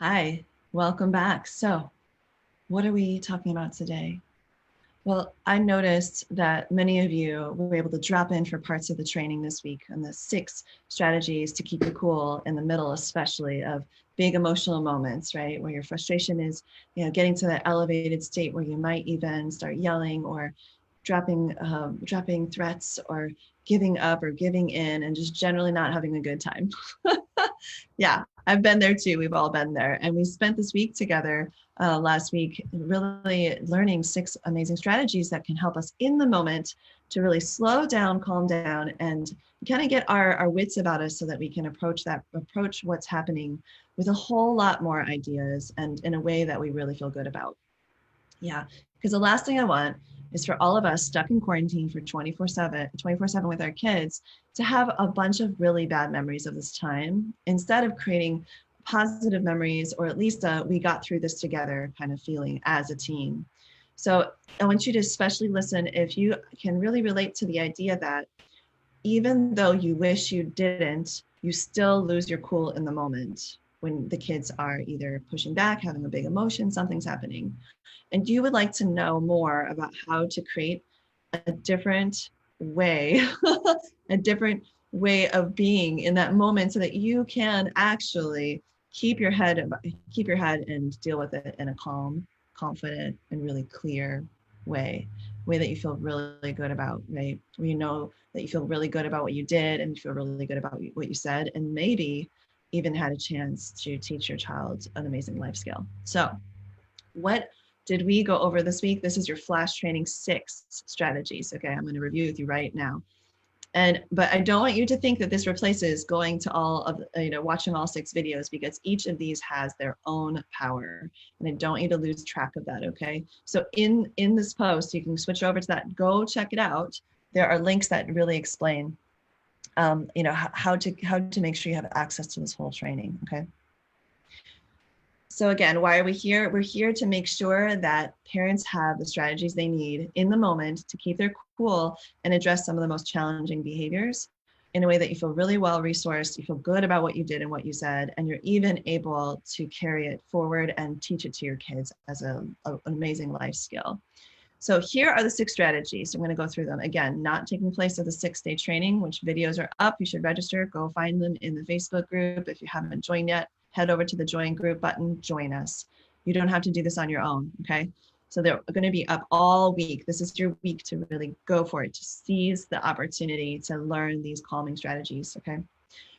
Hi, welcome back. So, what are we talking about today? Well, I noticed that many of you were able to drop in for parts of the training this week on the 6 strategies to keep you cool in the middle, especially of big emotional moments, right? Where your frustration is, getting to that elevated state where you might even start yelling or dropping threats or giving up or giving in and just generally not having a good time. Yeah, I've been there too. We've all been there. And we spent this week together last week really learning 6 amazing strategies that can help us in the moment to really slow down, calm down, and kind of get our wits about us so that we can approach what's happening with a whole lot more ideas and in a way that we really feel good about. Yeah, because the last thing I want is for all of us stuck in quarantine for 24/7 with our kids to have a bunch of really bad memories of this time instead of creating positive memories, or at least we got through this together kind of feeling as a team. So I want you to especially listen if you can really relate to the idea that even though you wish you didn't, you still lose your cool in the moment when the kids are either pushing back, having a big emotion, something's happening. And you would like to know more about how to create a different way, a different way of being in that moment so that you can actually keep your head and deal with it in a calm, confident, and really clear way that you feel really good about, right? Where you know that you feel really good about what you did and you feel really good about what you said, and maybe even had a chance to teach your child an amazing life skill. So what did we go over this week? This is your flash training 6 strategies. Okay, I'm going to review with you right now. But I don't want you to think that this replaces going to all of, watching all 6 videos, because each of these has their own power. And I don't want you to lose track of that, okay? So in this post, you can switch over to that, go check it out. There are links that really explain, how to make sure you have access to this whole training, okay? So again, why are we here? We're here to make sure that parents have the strategies they need in the moment to keep their cool and address some of the most challenging behaviors in a way that you feel really well resourced, you feel good about what you did and what you said, and you're even able to carry it forward and teach it to your kids as an amazing life skill. So here are the 6 strategies. So I'm going to go through them. Again, not taking place of the 6-day training, which videos are up. You should register. Go find them in the Facebook group. If you haven't joined yet, head over to the join group button, join us. You don't have to do this on your own, okay? So they're going to be up all week. This is your week to really go for it, to seize the opportunity to learn these calming strategies, okay?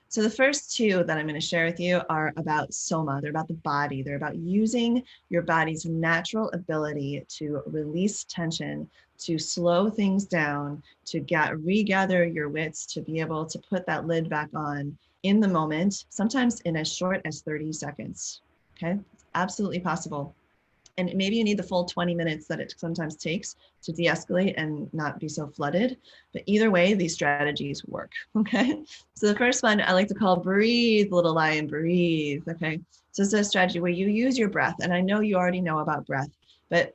So the first 2 that I'm going to share with you are about soma. They're about the body. They're about using your body's natural ability to release tension, to slow things down, to regather your wits, to be able to put that lid back on in the moment, sometimes in as short as 30 seconds. Okay, it's absolutely possible. And maybe you need the full 20 minutes that it sometimes takes to de-escalate and not be so flooded. But either way, these strategies work, okay? So the first one I like to call breathe, little lion, breathe, okay? So it's a strategy where you use your breath. And I know you already know about breath, but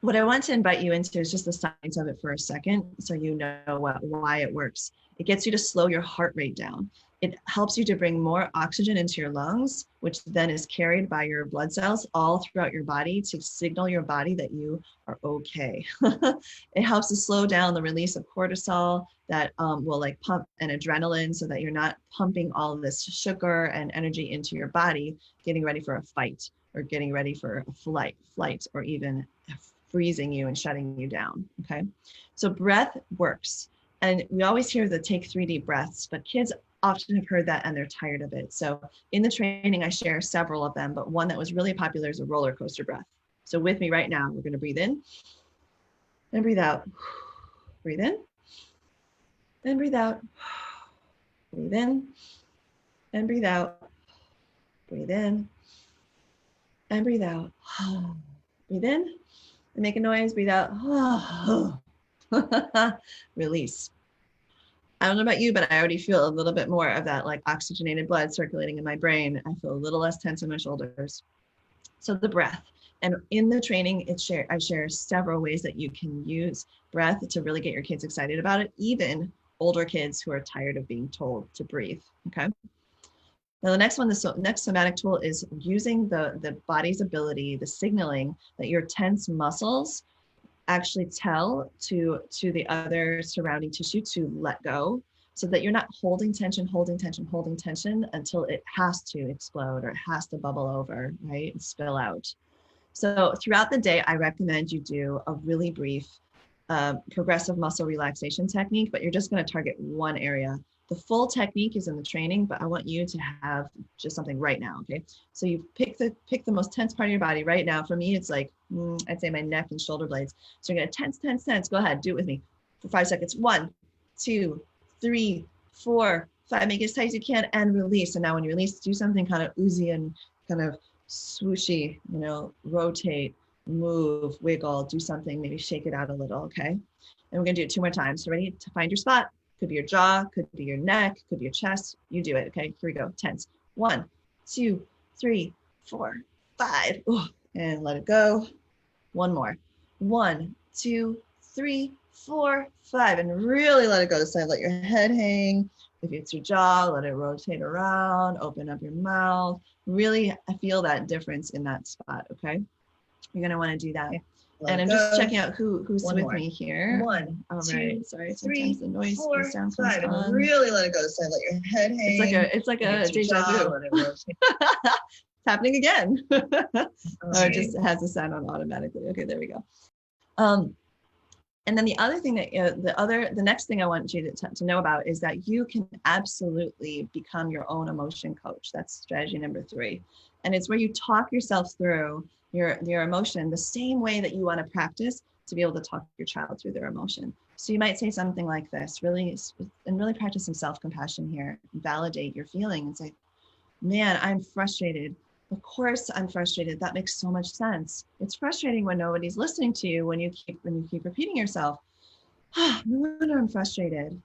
what I want to invite you into is just the science of it for a second, so you know why it works. It gets you to slow your heart rate down. It helps you to bring more oxygen into your lungs, which then is carried by your blood cells all throughout your body to signal your body that you are okay. It helps to slow down the release of cortisol that will pump an adrenaline so that you're not pumping all of this sugar and energy into your body, getting ready for a fight or getting ready for a flight, or even freezing you and shutting you down, okay? So breath works. And we always hear the take 3 deep breaths, but kids often have heard that and they're tired of it. So in the training, I share several of them, but one that was really popular is a roller coaster breath. So with me right now, we're going to breathe in and breathe out. Breathe in and breathe out. Breathe in and breathe out. Breathe in and breathe out. Breathe in and make a noise. Breathe out. Release. I don't know about you, but I already feel a little bit more of that oxygenated blood circulating in my brain. I feel a little less tense in my shoulders. So the breath. And in the training, I share several ways that you can use breath to really get your kids excited about it, even older kids who are tired of being told to breathe, okay? Now, the next one, next somatic tool is using the body's ability, the signaling that your tense muscles actually tell to the other surrounding tissue to let go, so that you're not holding tension until it has to explode or it has to bubble over, right, and spill out. So throughout the day, I recommend you do a really brief progressive muscle relaxation technique, but you're just going to target one area. The full technique is in the training, but I want you to have just something right now, okay? So you pick the most tense part of your body right now. For me, it's like, I'd say my neck and shoulder blades. So you're going to tense. Go ahead, do it with me for 5 seconds. 1, 2, 3, 4, 5. Make it as tight as you can and release. And now when you release, do something kind of oozy and kind of swooshy, rotate, move, wiggle, do something, maybe shake it out a little, okay? And we're gonna do it 2 more times. So ready to find your spot. Could be your jaw, could be your neck, could be your chest. You do it, okay? Here we go, tense. 1, 2, 3, 4, 5. Ooh, and let it go. One more. 1, 2, 3, 4, 5. And really let it go. So let your head hang. If it's your jaw, let it rotate around, open up your mouth. Really feel that difference in that spot, okay? You're gonna wanna do that. And I'm just checking out who's with me here. 1, all right. Sorry, 3, sometimes the noise, 4, the sound comes 5. On. Really let it go. So let your head hang. It's like a deja vu. It's happening again. Or it just has the sound on automatically. Okay, there we go. And then the other thing that the next thing I want you to know about is that you can absolutely become your own emotion coach. That's strategy number 3. And it's where you talk yourself through your emotion the same way that you want to practice to be able to talk your child through their emotion. So you might say something like this, really practice some self-compassion here, validate your feeling and say, man, I'm frustrated. Of course I'm frustrated. That makes so much sense. It's frustrating when nobody's listening to you, when you keep repeating yourself, no wonder I'm frustrated.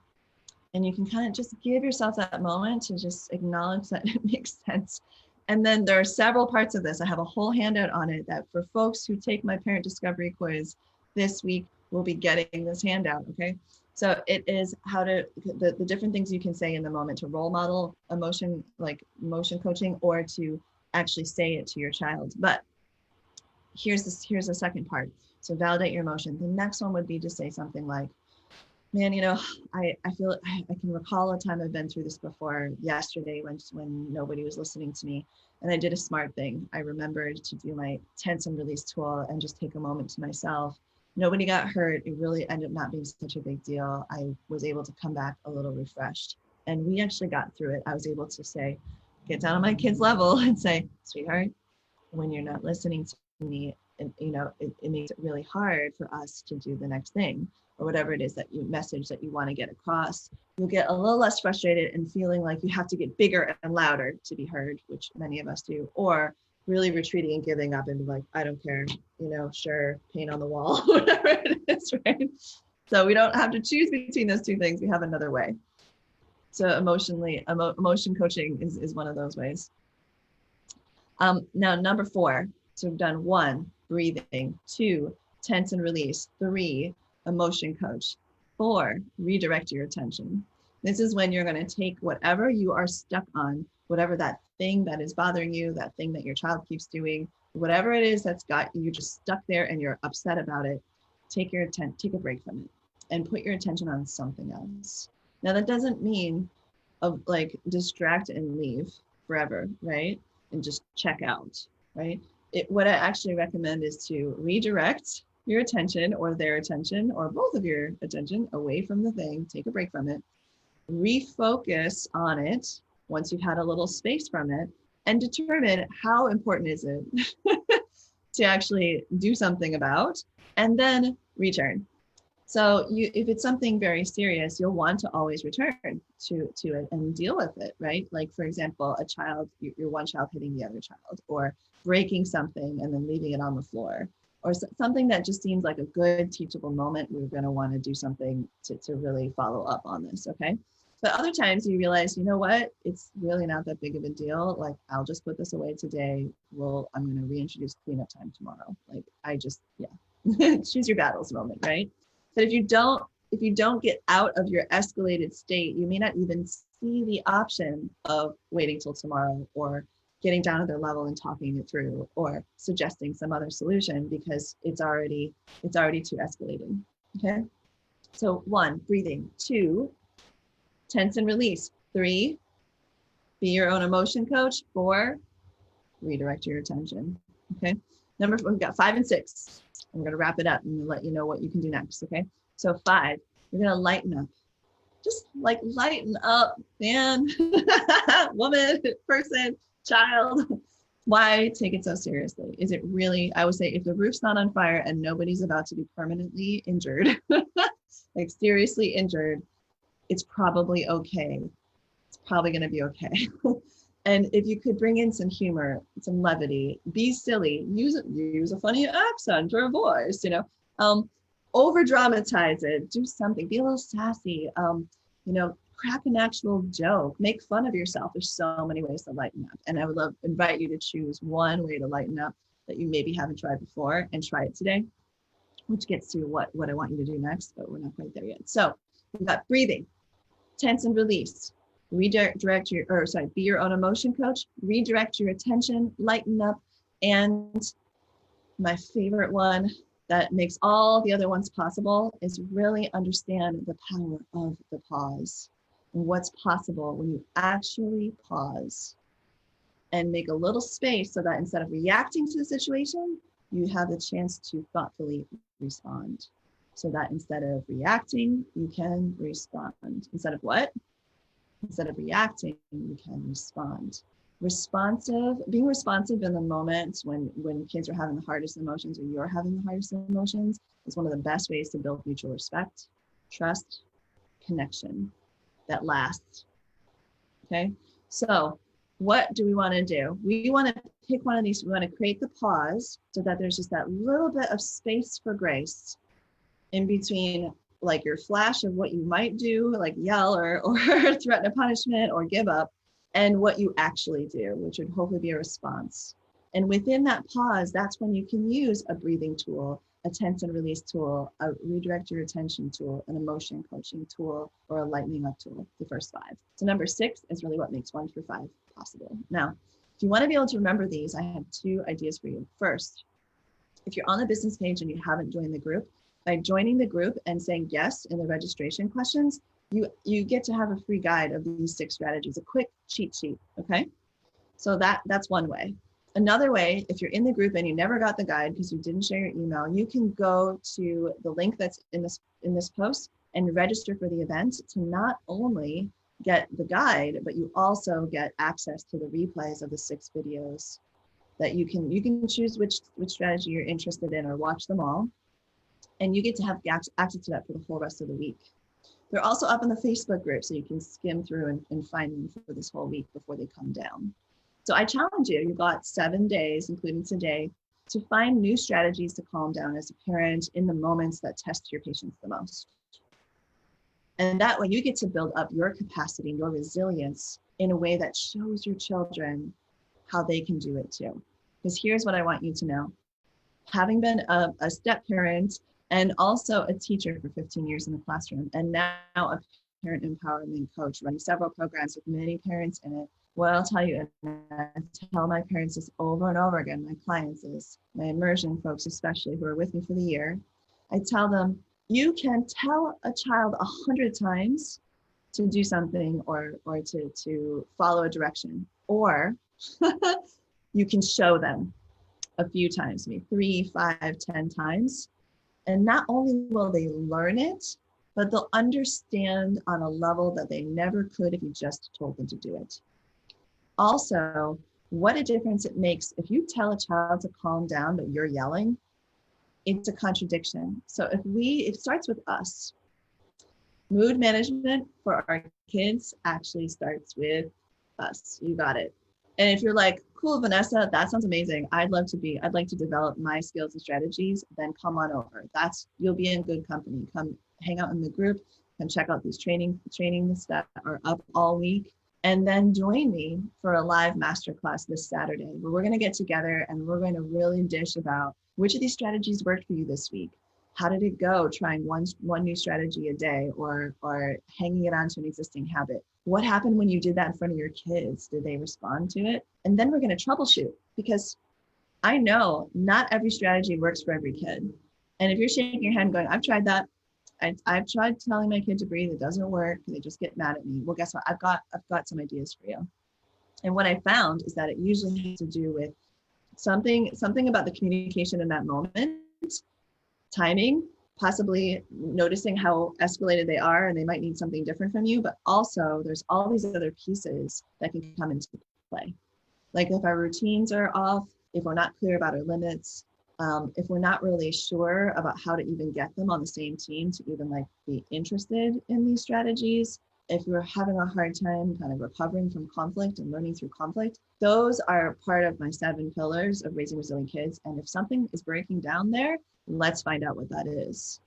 And you can kind of just give yourself that moment to just acknowledge that it makes sense. And then there are several parts of this. I have a whole handout on it that for folks who take my parent discovery quiz this week, will be getting this handout, okay? So it is how to, the different things you can say in the moment to role model emotion, like emotion coaching, or to actually say it to your child. But here's the second part. So validate your emotion. The next one would be to say something like, man, I feel I can recall a time I've been through this before, yesterday when nobody was listening to me, and I did a smart thing. I remembered to do my tense and release tool and just take a moment to myself. Nobody got hurt. It really ended up not being such a big deal. I was able to come back a little refreshed, and we actually got through it. I was able to say, get down on my kid's level and say, sweetheart, when you're not listening to me, and it makes it really hard for us to do the next thing, or whatever it is that message that you want to get across. You'll get a little less frustrated and feeling like you have to get bigger and louder to be heard, which many of us do, or really retreating and giving up and be like, I don't care, sure, paint on the wall, whatever it is, right? So we don't have to choose between those two things. We have another way. So emotion coaching is one of those ways. Now, number 4. So we've done 1, breathing, 2, tense and release, 3, emotion coach, 4, redirect your attention. This is when you're going to take whatever you are stuck on, whatever that thing that is bothering you, that thing that your child keeps doing, whatever it is that's got you just stuck there and you're upset about it, take a break from it and put your attention on something else. Now that doesn't mean like distract and leave forever, right? And just check out, right? What I actually recommend is to redirect your attention or their attention or both of your attention away from the thing, take a break from it, refocus on it once you've had a little space from it, and determine how important is it to actually do something about, and then return. So if it's something very serious, you'll want to always return to it and deal with it, right? Like, for example, a child, your one child hitting the other child, or breaking something and then leaving it on the floor, or something that just seems like a good teachable moment. We're going to want to do something to really follow up on this, okay? But other times you realize, you know what, it's really not that big of a deal. Like, I'll just put this away today. I'm going to reintroduce cleanup time tomorrow. Like, choose your battles moment, right? But if you don't get out of your escalated state, you may not even see the option of waiting till tomorrow, or getting down to their level and talking it through, or suggesting some other solution because it's already too escalating. Okay. So 1, breathing. 2, tense and release. 3, be your own emotion coach. 4, redirect your attention. Okay. We've got 5 and 6. I'm going to wrap it up and let you know what you can do next. Okay. So 5, you're going to lighten up. Just like lighten up, man, woman, person, child. Why take it so seriously? Is it really, I would say, if the roof's not on fire and nobody's about to be permanently injured, like seriously injured, it's probably okay. It's probably going to be okay. And if you could bring in some humor, some levity, be silly, use a funny accent or a voice, over dramatize it, do something, be a little sassy, crack an actual joke, make fun of yourself. There's so many ways to lighten up. And I would invite you to choose one way to lighten up that you maybe haven't tried before and try it today, which gets to what I want you to do next, but we're not quite there yet. So we've got breathing, tense and release, be your own emotion coach, redirect your attention, lighten up, and my favorite one that makes all the other ones possible is really understand the power of the pause and what's possible when you actually pause and make a little space so that instead of reacting to the situation, you have the chance to thoughtfully respond. So that instead of reacting, you can respond. Instead of what? Instead of reacting, you can respond. Being responsive in the moments when kids are having the hardest emotions or you're having the hardest emotions is one of the best ways to build mutual respect, trust, connection that lasts. Okay, so what do we want to do? We want to pick one of these. We want to create the pause so that there's just that little bit of space for grace in between, like your flash of what you might do, like yell or threaten a punishment or give up, and what you actually do, which would hopefully be a response. And within that pause, that's when you can use a breathing tool, a tense and release tool, a redirect your attention tool, an emotion coaching tool, or a lightening up tool, the first 5. So number 6 is really what makes 1 through 5 possible. Now, if you want to be able to remember these, I have 2 ideas for you. First, if you're on the business page and you haven't joined the group, by joining the group and saying yes in the registration questions, you get to have a free guide of these 6 strategies, a quick cheat sheet, okay? So that's one way. Another way, if you're in the group and you never got the guide because you didn't share your email, you can go to the link that's in this post and register for the event to not only get the guide, but you also get access to the replays of the 6 videos that you can choose which strategy you're interested in or watch them all. And you get to have access to that for the whole rest of the week. They're also up in the Facebook group, so you can skim through and find them for this whole week before they come down. So I challenge you, you've got 7 days, including today, to find new strategies to calm down as a parent in the moments that test your patience the most. And that way you get to build up your capacity and your resilience in a way that shows your children how they can do it too. Because here's what I want you to know. Having been a step parent and also a teacher for 15 years in the classroom, and now a parent empowerment coach running several programs with many parents in it, what I'll tell you, and I tell my parents this over and over again, my clients is, my immersion folks especially who are with me for the year, I tell them, you can tell a child 100 times to do something or to follow a direction, or you can show them a few times, maybe 3, 5, 10 times. And not only will they learn it, but they'll understand on a level that they never could if you just told them to do it. Also, what a difference it makes if you tell a child to calm down, but you're yelling. It's a contradiction. So it starts with us. Mood management for our kids actually starts with us. You got it. And if you're like, cool, Vanessa, that sounds amazing. I'd like to develop my skills and strategies, then come on over. You'll be in good company. Come hang out in the group and check out these trainings that are up all week. And then join me for a live masterclass this Saturday, where we're going to get together and we're going to really dish about which of these strategies worked for you this week. How did it go trying one new strategy a day or hanging it onto an existing habit? What happened when you did that in front of your kids? Did they respond to it? And then we're going to troubleshoot, because I know not every strategy works for every kid. And if you're shaking your head and going, I've tried that. I've tried telling my kid to breathe. It doesn't work. They just get mad at me. Well, guess what? I've got some ideas for you. And what I found is that it usually has to do with something about the communication in that moment, timing, possibly noticing how escalated they are and they might need something different from you. But also there's all these other pieces that can come into play. Like if our routines are off, if we're not clear about our limits, if we're not really sure about how to even get them on the same team to even like be interested in these strategies, if we're having a hard time kind of recovering from conflict and learning through conflict, those are part of my 7 pillars of raising resilient kids. And if something is breaking down there, let's find out what that is.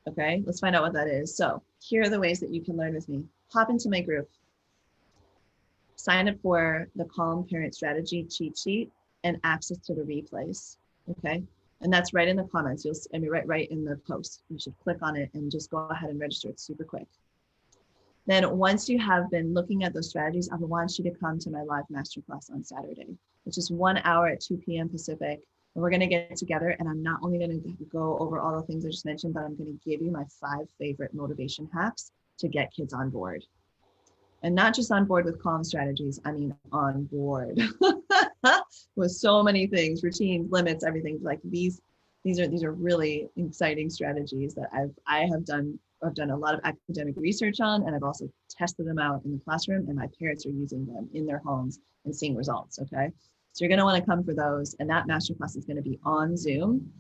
Okay, let's find out what that is. So here are the ways that you can learn with me. Hop into my group. Sign up for the Calm Parent Strategy cheat sheet and access to the replays. Okay, and that's right in the comments. Right in the post. You should click on it and just go ahead and register. It's super quick. Then once you have been looking at those strategies, I want you to come to my live masterclass on Saturday, which is 1 hour at 2 p.m. Pacific. And we're going to get together, and I'm not only going to go over all the things I just mentioned, but I'm going to give you my 5 favorite motivation hacks to get kids on board. And not just on board with calm strategies, I mean on board with so many things, routines, limits, everything. Like these are really exciting strategies that I've done a lot of academic research on, and I've also tested them out in the classroom, and my parents are using them in their homes and seeing results. Okay, so you're going to want to come for those, and that masterclass is going to be on Zoom.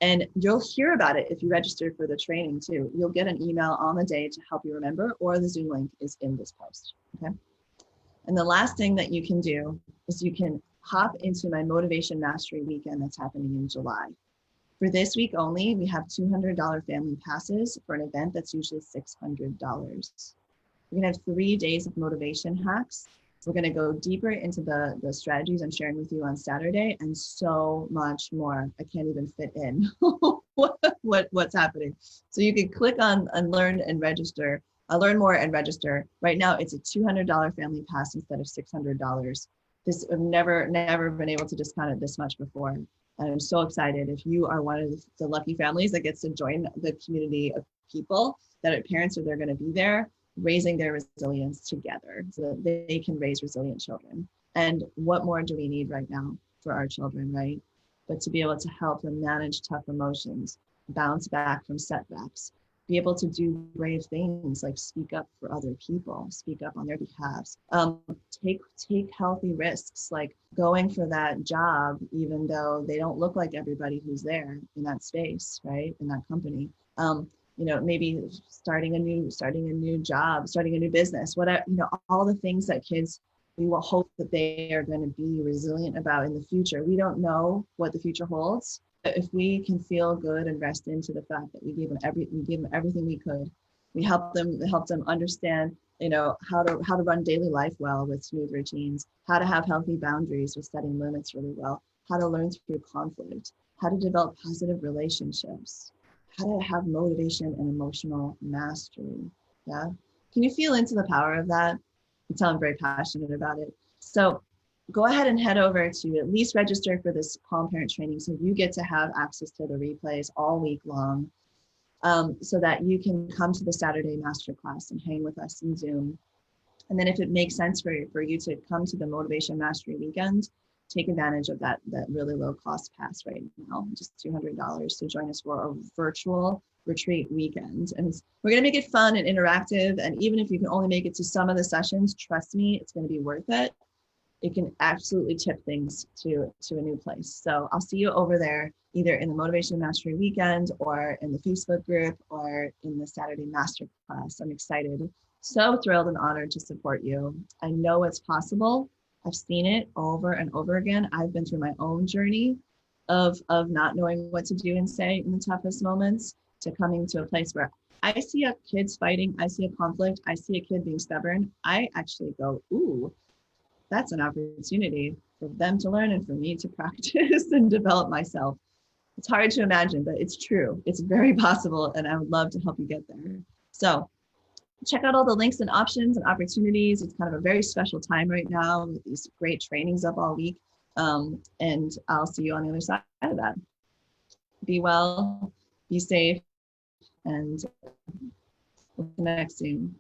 And you'll hear about it if you register for the training too. You'll get an email on the day to help you remember, or the Zoom link is in this post, okay? And the last thing that you can do is you can hop into my Motivation Mastery Weekend that's happening in July. For this week only, we have $200 family passes for an event that's usually $600. We're gonna have 3 days of motivation hacks. We're going to go deeper into the strategies I'm sharing with you on Saturday, and so much more. I can't even fit in what's happening. So you can click on and learn and register. Learn more and register. Right now, it's a $200 family pass instead of $600. I've never been able to discount it this much before. And I'm so excited. If you are one of the lucky families that gets to join the community of people that are parents, or they're going to be there, raising their resilience together so that they can raise resilient children. And what more do we need right now for our children, right? But to be able to help them manage tough emotions, bounce back from setbacks, be able to do brave things like speak up for other people, speak up on their behalves, take healthy risks, like going for that job, even though they don't look like everybody who's there in that space, right? In that company. Maybe starting a new job, starting a new business, whatever, all the things that kids, we will hope that they are going to be resilient about in the future. We don't know what the future holds, but if we can feel good and rest into the fact that we gave them everything we could, we help them understand, how to run daily life well with smooth routines, how to have healthy boundaries with setting limits really well, how to learn through conflict, how to develop positive relationships, how to have motivation and emotional mastery. Yeah. Can you feel into the power of that? You can tell I'm very passionate about it. So go ahead and head over to at least register for this Calm Parent training, so you get to have access to the replays all week long, so that you can come to the Saturday masterclass and hang with us in Zoom. And then if it makes sense for you to come to the Motivation Mastery Weekend, take advantage of that really low cost pass right now, just $200 to join us for a virtual retreat weekend. And we're going to make it fun and interactive. And even if you can only make it to some of the sessions, trust me, it's going to be worth it. It can absolutely tip things to a new place. So I'll see you over there, either in the Motivation Mastery Weekend or in the Facebook group or in the Saturday Masterclass. I'm excited, so thrilled and honored to support you. I know it's possible. I've seen it over and over again. I've been through my own journey of not knowing what to do and say in the toughest moments, to coming to a place where I see a kid's fighting, I see a conflict, I see a kid being stubborn. I actually go, ooh, that's an opportunity for them to learn and for me to practice and develop myself. It's hard to imagine, but it's true. It's very possible, and I would love to help you get there. So check out all the links and options and opportunities. It's kind of a very special time right now with these great trainings up all week. And I'll see you on the other side of that. Be well, be safe, and we'll connect soon.